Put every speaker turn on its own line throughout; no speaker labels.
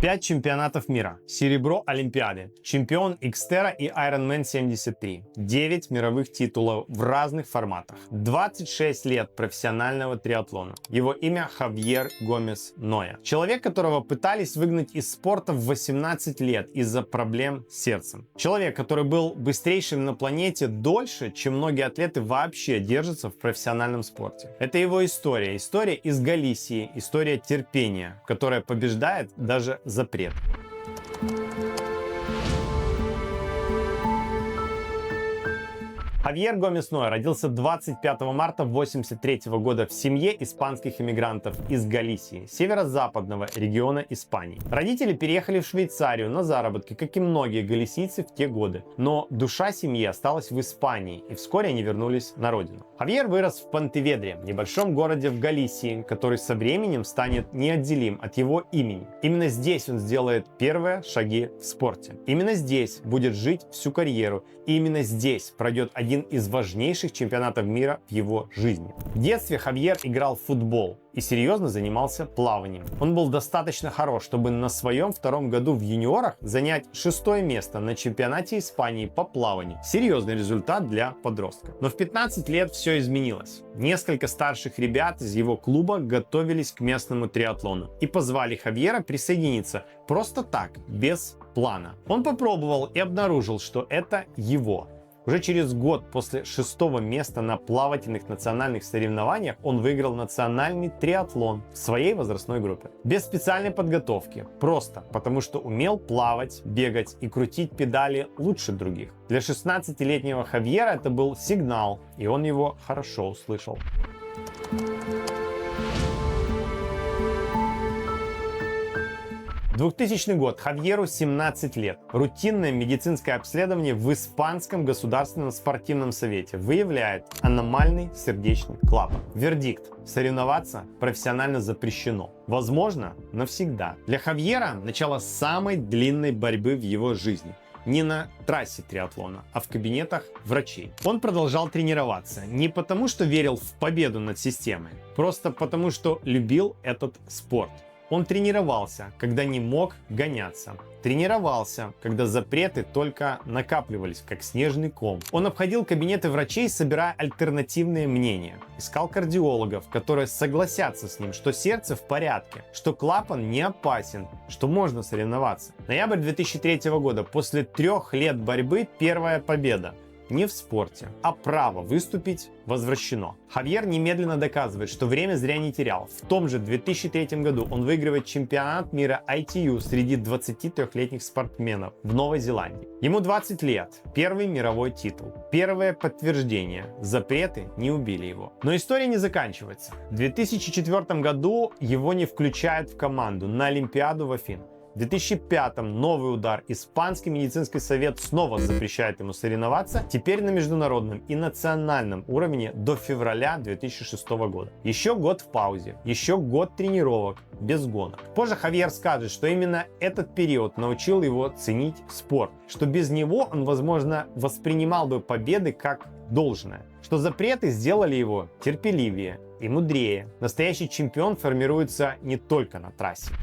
Пять чемпионатов мира, серебро Олимпиады, чемпион Xterra и Ironman 73, 9 мировых титулов в разных форматах, 26 лет профессионального триатлона. Его имя Хавьер Гомес Ноя. Человек, которого пытались выгнать из спорта в 18 лет из-за проблем с сердцем. Человек, который был быстрейшим на планете дольше, чем многие атлеты вообще держатся в профессиональном спорте. Это его история. История из Галисии, история терпения, которая побеждает даже запрет. Хавьер Гомес Ноя родился 25 марта 1983 года в семье испанских иммигрантов из Галисии, северо-западного региона Испании. Родители переехали в Швейцарию на заработки, как и многие галисийцы в те годы. Но душа семьи осталась в Испании, и вскоре они вернулись на родину. Хавьер вырос в Понтеведре, небольшом городе в Галисии, который со временем станет неотделим от его имени. Именно здесь он сделает первые шаги в спорте. Именно здесь будет жить всю карьеру, и именно здесь пройдет один из важнейших чемпионатов мира в его жизни. В детстве Хавьер играл в футбол и серьезно занимался плаванием. Он был достаточно хорош, чтобы на своем втором году в юниорах занять 6-е место на чемпионате Испании по плаванию. Серьезный результат для подростка. Но в 15 лет все изменилось. Несколько старших ребят из его клуба готовились к местному триатлону и позвали Хавьера присоединиться просто так, без плана. Он попробовал и обнаружил, что это его. Уже через год после 6-го места на плавательных национальных соревнованиях он выиграл национальный триатлон в своей возрастной группе. Без специальной подготовки, просто потому что умел плавать, бегать и крутить педали лучше других. Для 16-летнего Хавьера это был сигнал, и он его хорошо услышал. 2000 год. Хавьеру 17 лет. Рутинное медицинское обследование в Испанском государственном спортивном совете выявляет аномальный сердечный клапан. Вердикт. Соревноваться профессионально запрещено. Возможно, навсегда. Для Хавьера начало самой длинной борьбы в его жизни. Не на трассе триатлона, а в кабинетах врачей. Он продолжал тренироваться не потому, что верил в победу над системой, просто потому, что любил этот спорт. Он тренировался, когда не мог гоняться. Тренировался, когда запреты только накапливались, как снежный ком. Он обходил кабинеты врачей, собирая альтернативные мнения. Искал кардиологов, которые согласятся с ним, что сердце в порядке, что клапан не опасен, что можно соревноваться. Ноябрь 2003 года. После 3 лет борьбы первая победа. Не в спорте, а право выступить возвращено. Хавьер немедленно доказывает, что время зря не терял. В том же 2003 году он выигрывает чемпионат мира ITU среди 23-летних спортсменов в Новой Зеландии. Ему 20 лет, первый мировой титул, первое подтверждение, запреты не убили его. Но история не заканчивается. В 2004 году его не включают в команду на Олимпиаду в Афинах. В 2005 новый удар. Испанский медицинский совет снова запрещает ему соревноваться, теперь на международном и национальном уровне до февраля 2006 года. Еще год в паузе, еще год тренировок, без гонок. Позже Хавьер скажет, что именно этот период научил его ценить спорт, что без него он, возможно, воспринимал бы победы как должное, что запреты сделали его терпеливее и мудрее. Настоящий чемпион формируется не только на трассе.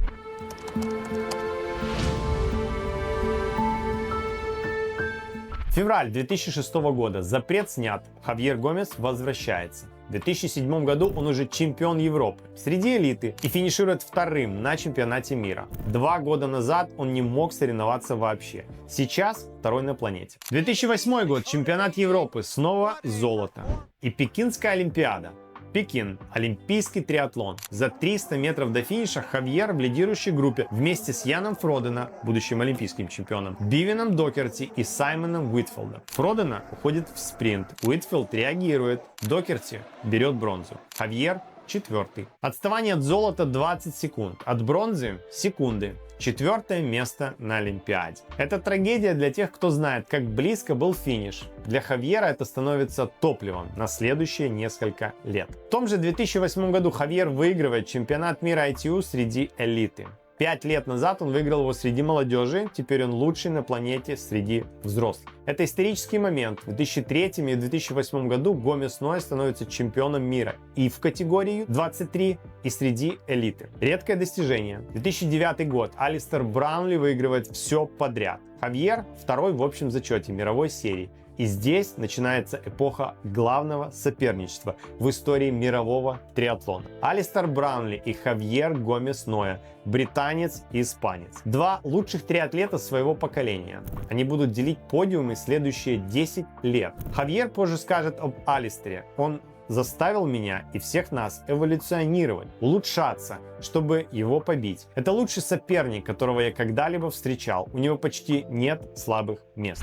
Февраль 2006 года. Запрет снят. Хавьер Гомес возвращается. В 2007 году он уже чемпион Европы среди элиты и финиширует вторым на чемпионате мира. 2 года назад он не мог соревноваться вообще. Сейчас второй на планете. 2008 год. Чемпионат Европы. Снова золото. И Пекинская Олимпиада. Пекин. Олимпийский триатлон. За 300 метров до финиша Хавьер в лидирующей группе вместе с Яном Фродена, будущим олимпийским чемпионом, Бивеном Докерти и Саймоном Уитфилдом. Фродена уходит в спринт. Уитфилд реагирует. Докерти берет бронзу. Хавьер четвертый. Отставание от золота 20 секунд. От бронзы секунды. 4-е место на Олимпиаде. Это трагедия для тех, кто знает, как близко был финиш. Для Хавьера это становится топливом на следующие несколько лет. В том же 2008 году Хавьер выигрывает чемпионат мира ITU среди элиты. 5 лет назад он выиграл его среди молодежи, теперь он лучший на планете среди взрослых. Это исторический момент. В 2003 и 2008 году Гомес Ноя становится чемпионом мира и в категории 23, и среди элиты. Редкое достижение. 2009 год. Алистер Браунли выигрывает все подряд. Хавьер второй в общем зачете мировой серии. И здесь начинается эпоха главного соперничества в истории мирового триатлона. Алистер Браунли и Хавьер Гомес Ноя, британец и испанец. Два лучших триатлета своего поколения. Они будут делить подиумы следующие 10 лет. Хавьер позже скажет об Алистере. Он заставил меня и всех нас эволюционировать, улучшаться, чтобы его побить. Это лучший соперник, которого я когда-либо встречал. У него почти нет слабых мест.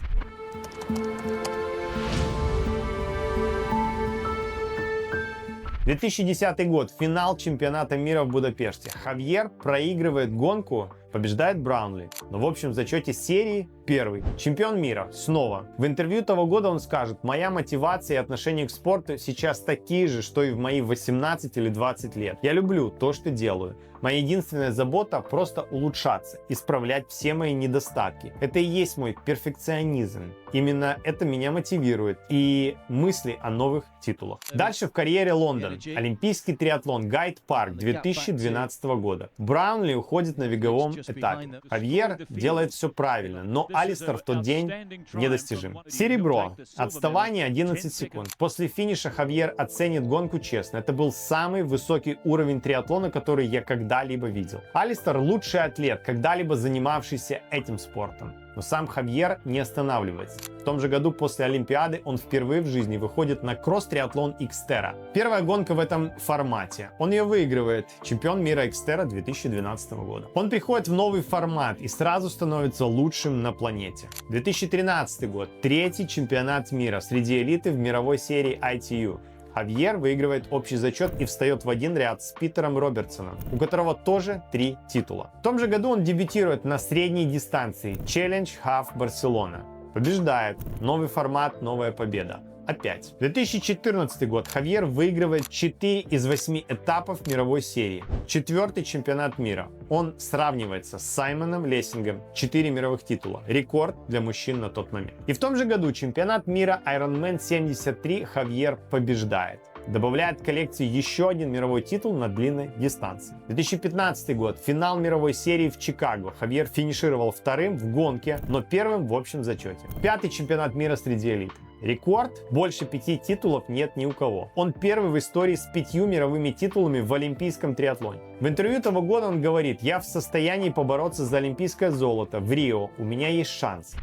2010 год. Финал чемпионата мира в Будапеште. Хавьер проигрывает гонку, побеждает Браунли. Но в общем зачете серии первый. Чемпион мира. Снова. В интервью того года он скажет: моя мотивация и отношение к спорту сейчас такие же, что и в мои 18 или 20 лет. Я люблю то, что делаю. Моя единственная забота просто улучшаться, исправлять все мои недостатки. Это и есть мой перфекционизм. Именно это меня мотивирует и мысли о новых титулах. Дальше в карьере Лондон. Олимпийский триатлон Гайд-Парк 2012 года. Браунли уходит на беговом этапе. Хавьер делает все правильно, но Алистер в тот день недостижим. Серебро. Отставание 11 секунд. После финиша Хавьер оценит гонку честно. Это был самый высокий уровень триатлона, который я когда-либо видел. Алистер лучший атлет, когда-либо занимавшийся этим спортом. Но сам Хавьер не останавливается. В том же году после Олимпиады он впервые в жизни выходит на кросс-триатлон Xterra. Первая гонка в этом формате. Он ее выигрывает. Чемпион мира Xterra 2012 года. Он приходит в новый формат и сразу становится лучшим на планете. 2013 год. Третий чемпионат мира среди элиты в мировой серии ITU. Хавьер выигрывает общий зачет и встает в один ряд с Питером Робертсоном, у которого тоже 3 титула. В том же году он дебютирует на средней дистанции Challenge Half Барселона. Побеждает. Новый формат, новая победа. Опять. 2014 год. Хавьер выигрывает 4 из 8 этапов мировой серии. 4-й чемпионат мира. Он сравнивается с Саймоном Лессингом. 4 мировых титула. Рекорд для мужчин на тот момент. И в том же году чемпионат мира Ironman 73 Хавьер побеждает. Добавляет к коллекции еще один мировой титул на длинной дистанции. 2015 год. Финал мировой серии в Чикаго. Хавьер финишировал вторым в гонке, но первым в общем зачете. 5-й чемпионат мира среди элит. Рекорд. Больше 5 титулов нет ни у кого. Он первый в истории с 5 мировыми титулами в олимпийском триатлоне. В интервью того года он говорит: я в состоянии побороться за олимпийское золото в Рио. У меня есть шанс.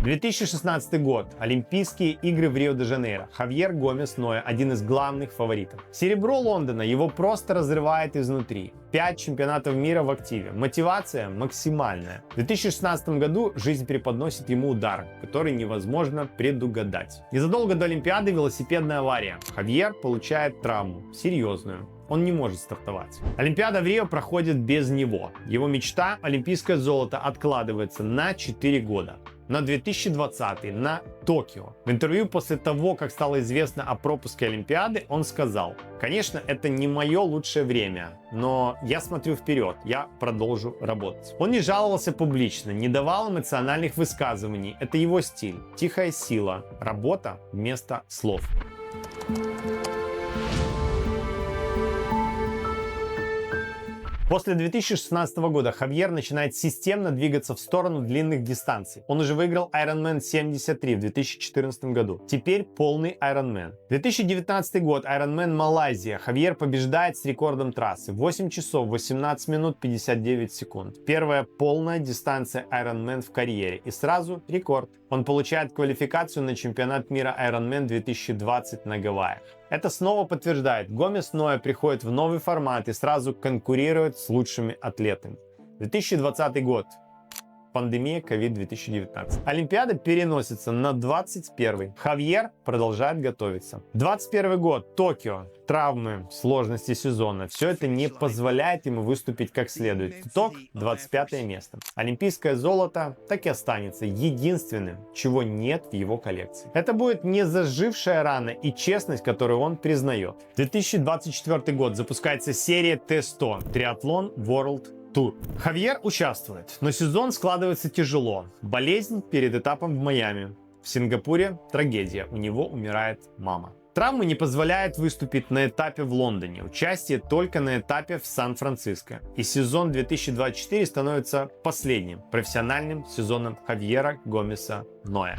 2016 год. Олимпийские игры в Рио-де-Жанейро. Хавьер Гомес Ноя – один из главных фаворитов. Серебро Лондона его просто разрывает изнутри. 5 чемпионатов мира в активе. Мотивация максимальная. В 2016 году жизнь преподносит ему удар, который невозможно предугадать. Незадолго до Олимпиады велосипедная авария. Хавьер получает травму. Серьезную. Он не может стартовать. Олимпиада в Рио проходит без него. Его мечта – олимпийское золото – откладывается на 4 года. На 2020, на Токио. В интервью после того, как стало известно о пропуске Олимпиады, он сказал: конечно, это не мое лучшее время, но я смотрю вперед, я продолжу работать. Он не жаловался публично, не давал эмоциональных высказываний. Это его стиль. Тихая сила. Работа вместо слов. После 2016 года Хавьер начинает системно двигаться в сторону длинных дистанций. Он уже выиграл Ironman 73 в 2014 году. Теперь полный Ironman. 2019 год. Ironman Малайзия. Хавьер побеждает с рекордом трассы. 8 часов 18 минут 59 секунд. Первая полная дистанция Ironman в карьере. И сразу рекорд. Он получает квалификацию на чемпионат мира Ironman 2020 на Гавайях. Это снова подтверждает: Гомес Ноя приходит в новый формат и сразу конкурирует с лучшими атлетами. 2020 год. пандемия COVID-2019. Олимпиада переносится на 21. Хавьер продолжает готовиться. 21 год, Токио. Травмы, сложности сезона. Все это не позволяет ему выступить как следует. Итог — 25 место. Олимпийское золото так и останется единственным, чего нет в его коллекции. Это будет не зажившая рана и честность, которую он признает. 2024 год запускается серия Т100 Триатлон World Тур. Хавьер участвует, но сезон складывается тяжело. Болезнь перед этапом в Майами. В Сингапуре трагедия, у него умирает мама. Травмы не позволяют выступить на этапе в Лондоне, участие только на этапе в Сан-Франциско. И сезон 2024 становится последним профессиональным сезоном Хавьера Гомеса Ноя.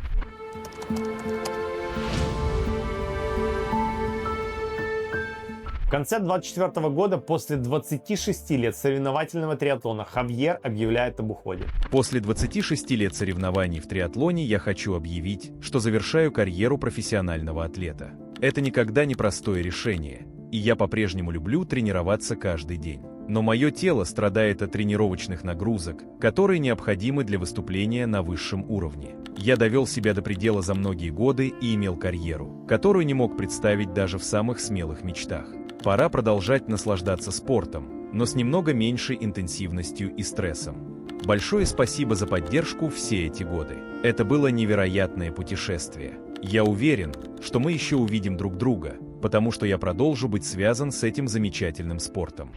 В конце 2024 года, после 26 лет соревновательного триатлона, Хавьер объявляет об уходе.
После 26 лет соревнований в триатлоне я хочу объявить, что завершаю карьеру профессионального атлета. Это никогда не простое решение, и я по-прежнему люблю тренироваться каждый день. Но мое тело страдает от тренировочных нагрузок, которые необходимы для выступления на высшем уровне. Я довел себя до предела за многие годы и имел карьеру, которую не мог представить даже в самых смелых мечтах. Пора продолжать наслаждаться спортом, но с немного меньшей интенсивностью и стрессом. Большое спасибо за поддержку все эти годы. Это было невероятное путешествие. Я уверен, что мы еще увидим друг друга, потому что я продолжу быть связан с этим замечательным спортом.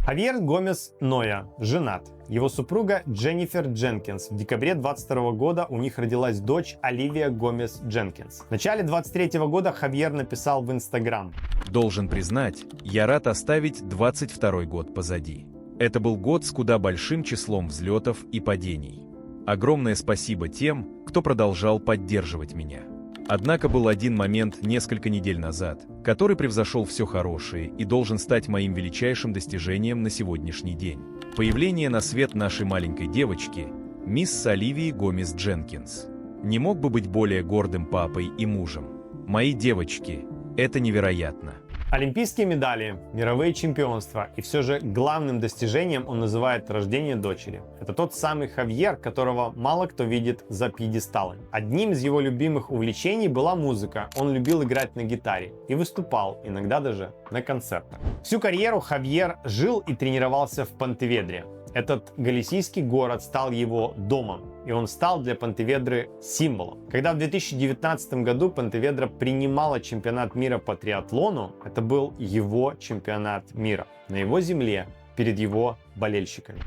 Хавьер Гомес Ноя женат. Его супруга Дженнифер Дженкинс. В декабре 2022 года у них родилась дочь Оливия Гомес Дженкинс. В начале 2023 года Хавьер написал в Инстаграм:
«Должен признать, я рад оставить 22 год позади. Это был год с куда большим числом взлетов и падений. Огромное спасибо тем, кто продолжал поддерживать меня. Однако был один момент несколько недель назад, который превзошел все хорошее и должен стать моим величайшим достижением на сегодняшний день. Появление на свет нашей маленькой девочки, мисс Оливии Гомес Дженкинс. Не мог бы быть более гордым папой и мужем. Мои девочки, это невероятно».
Олимпийские медали, мировые чемпионства, и все же главным достижением он называет рождение дочери. Это тот самый Хавьер, которого мало кто видит за пьедесталами. Одним из его любимых увлечений была музыка. Он любил играть на гитаре и выступал, иногда даже на концертах. Всю карьеру Хавьер жил и тренировался в Понтеведре. Этот галисийский город стал его домом, и он стал для Понтеведры символом. Когда в 2019 году Понтеведра принимала чемпионат мира по триатлону, это был его чемпионат мира на его земле, перед его болельщиками.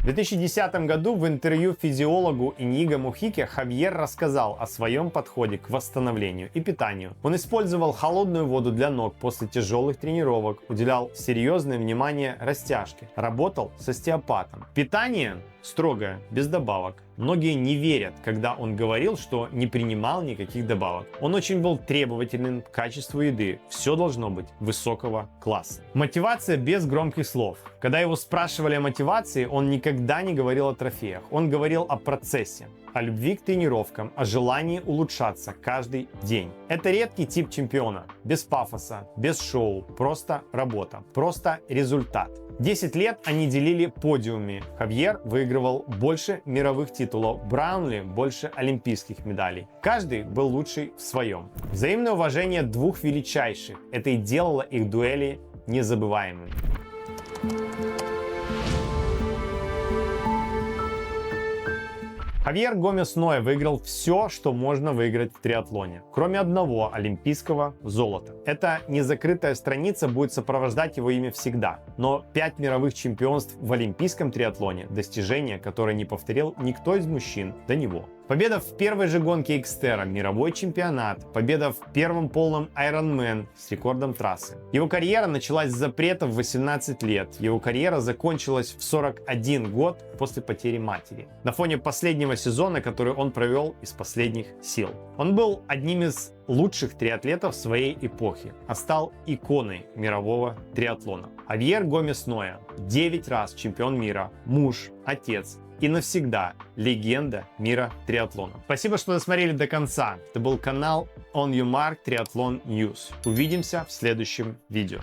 В 2010 году в интервью физиологу Иниго Мухике Хавьер рассказал о своем подходе к восстановлению и питанию. Он использовал холодную воду для ног после тяжелых тренировок, уделял серьезное внимание растяжке, работал с остеопатом. Питание строгое, без добавок. Многие не верят, когда он говорил, что не принимал никаких добавок. Он очень был требователен к качеству еды. Все должно быть высокого класса. Мотивация без громких слов. Когда его спрашивали о мотивации, он никогда не говорил о трофеях. Он говорил о процессе, о любви к тренировкам, о желании улучшаться каждый день. Это редкий тип чемпиона. Без пафоса, без шоу, просто работа, просто результат. 10 лет они делили подиумы. Хавьер выигрывал больше мировых титулов, Браунли больше олимпийских медалей. Каждый был лучший в своем. Взаимное уважение двух величайших. Это и делало их дуэли незабываемыми. Хавьер Гомес Ноя выиграл все, что можно выиграть в триатлоне, кроме одного олимпийского золота. Эта незакрытая страница будет сопровождать его имя всегда. Но 5 мировых чемпионств в олимпийском триатлоне – достижение, которое не повторил никто из мужчин до него. Победа в первой же гонке Xterra, мировой чемпионат, победа в первом полном Ironman с рекордом трассы. Его карьера началась с запрета в 18 лет. Его карьера закончилась в 41 год после потери матери. На фоне последнего сезона, который он провел из последних сил. Он был одним из лучших триатлетов своей эпохи, а стал иконой мирового триатлона. Хавьер Гомес Ноя 9 раз чемпион мира, муж, отец и навсегда легенда мира триатлона. Спасибо, что досмотрели до конца. Это был канал On Your Mark Triathlon News. Увидимся в следующем видео.